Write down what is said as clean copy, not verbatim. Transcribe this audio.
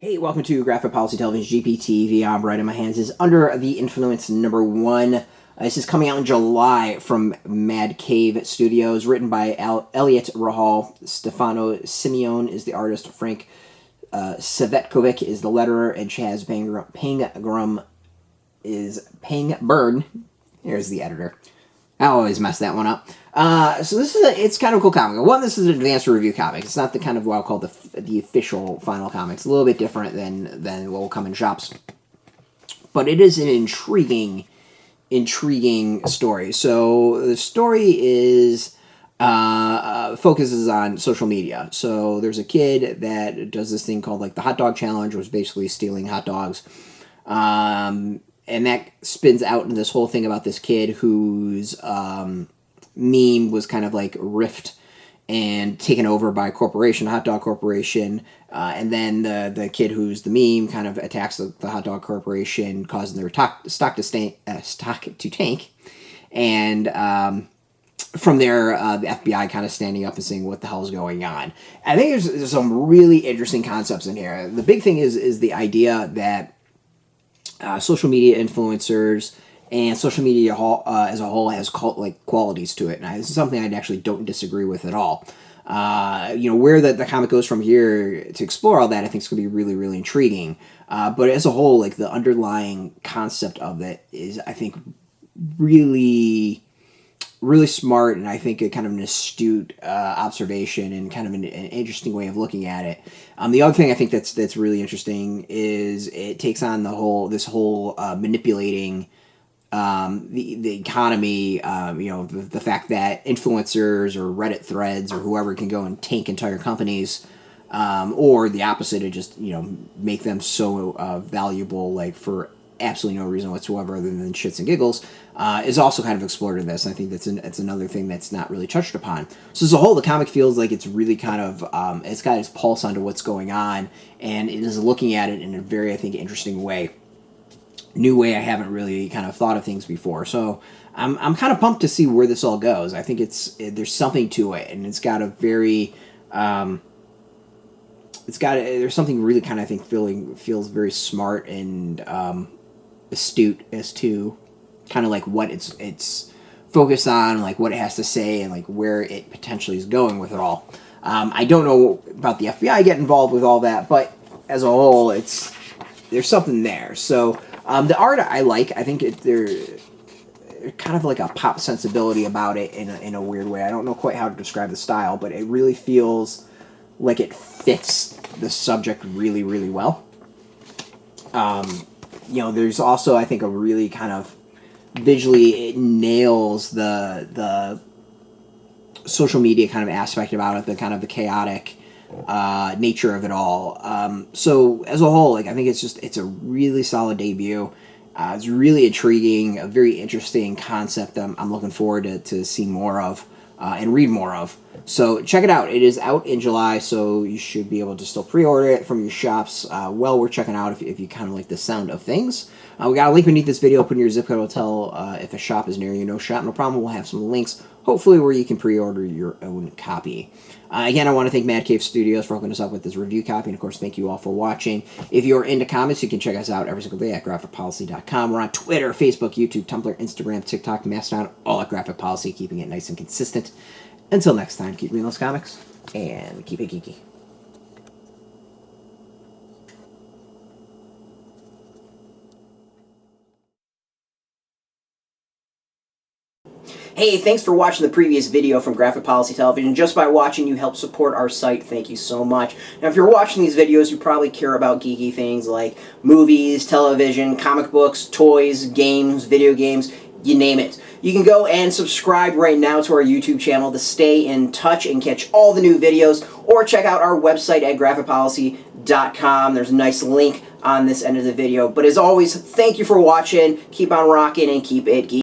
Hey, welcome to Graphic Policy Television GPTV. I'm right in my hands is Under the Influence #1. This is coming out in July from Mad Cave Studios, written by Eliot, Rahal. Stefano Simeone is the artist. Frank Cvetkovic is the letterer, and Chaz Pangburn is Pangburn. Here's the editor. I always mess that one up. So this is it's kind of a cool comic. One, this is an advanced review comic. It's not the kind of what I'll call the official final comic. It's a little bit different than what will come in shops. But it is an intriguing story. So the story is focuses on social media. So there's a kid that does this thing called like the hot dog challenge, which is basically stealing hot dogs. And that spins out into this whole thing about this kid whose meme was kind of like riffed and taken over by a corporation, a hot dog corporation. And then the kid who's the meme kind of attacks the hot dog corporation, causing their stock to tank. And from there, the F.B.I. kind of standing up and saying, what the hell is going on? I think there's some really interesting concepts in here. The big thing is the idea that social media influencers and social media as a whole has qualities to it. And this is something I actually don't disagree with at all. Where the comic goes from here to explore all that, I think is going to be really, really intriguing. But as a whole, like the underlying concept of it is, I think, really, really smart, and I think a kind of an astute observation and kind of an interesting way of looking at it. The other thing I think that's really interesting is it takes on this whole manipulating the economy. The fact that influencers or Reddit threads or whoever can go and tank entire companies, or the opposite, of just make them so valuable, like for absolutely no reason whatsoever other than shits and giggles, is also kind of explored in this. And I think it's another thing that's not really touched upon. So as a whole, the comic feels like it's really kind of it's got its pulse onto what's going on, and it is looking at it in a very, I think, interesting way, new way I haven't really kind of thought of things before. So I'm kind of pumped to see where this all goes. I think there's something to it, and it's got a very there's something really kind of, I think, feels very smart and astute as to kind of like what it's focused on, like what it has to say, and like where it potentially is going with it all. I don't know about the FBI getting involved with all that, but as a whole, there's something there. So the art I like. I think there's kind of like a pop sensibility about it in a weird way. I don't know quite how to describe the style, but it really feels like it fits the subject really, really well. There's also, I think, a really kind of visually, it nails the social media kind of aspect about it, the kind of the chaotic nature of it all. So as a whole, like I think it's a really solid debut. It's really intriguing, a very interesting concept that I'm looking forward to see more of and read more of. So check it out. It is out in July, so you should be able to still pre-order it from your shops. Well worth checking out if you kind of like the sound of things. We got a link beneath this video. Put in your zip code. It'll tell if a shop is near you. No shop, no problem. We'll have some links, hopefully, where you can pre-order your own copy. Again, I want to thank Mad Cave Studios for hooking us up with this review copy. And, of course, thank you all for watching. If you're into comics, you can check us out every single day at graphicpolicy.com. We're on Twitter, Facebook, YouTube, Tumblr, Instagram, TikTok, Mastodon, all at Graphic Policy, keeping it nice and consistent. Until next time, keep reading those comics, and keep it geeky. Hey, thanks for watching the previous video from Graphic Policy Television. Just by watching, you help support our site. Thank you so much. Now, if you're watching these videos, you probably care about geeky things like movies, television, comic books, toys, games, video games, you name it. You can go and subscribe right now to our YouTube channel to stay in touch and catch all the new videos, or check out our website at graphicpolicy.com. There's a nice link on this end of the video. But as always, thank you for watching. Keep on rocking and keep it geeky.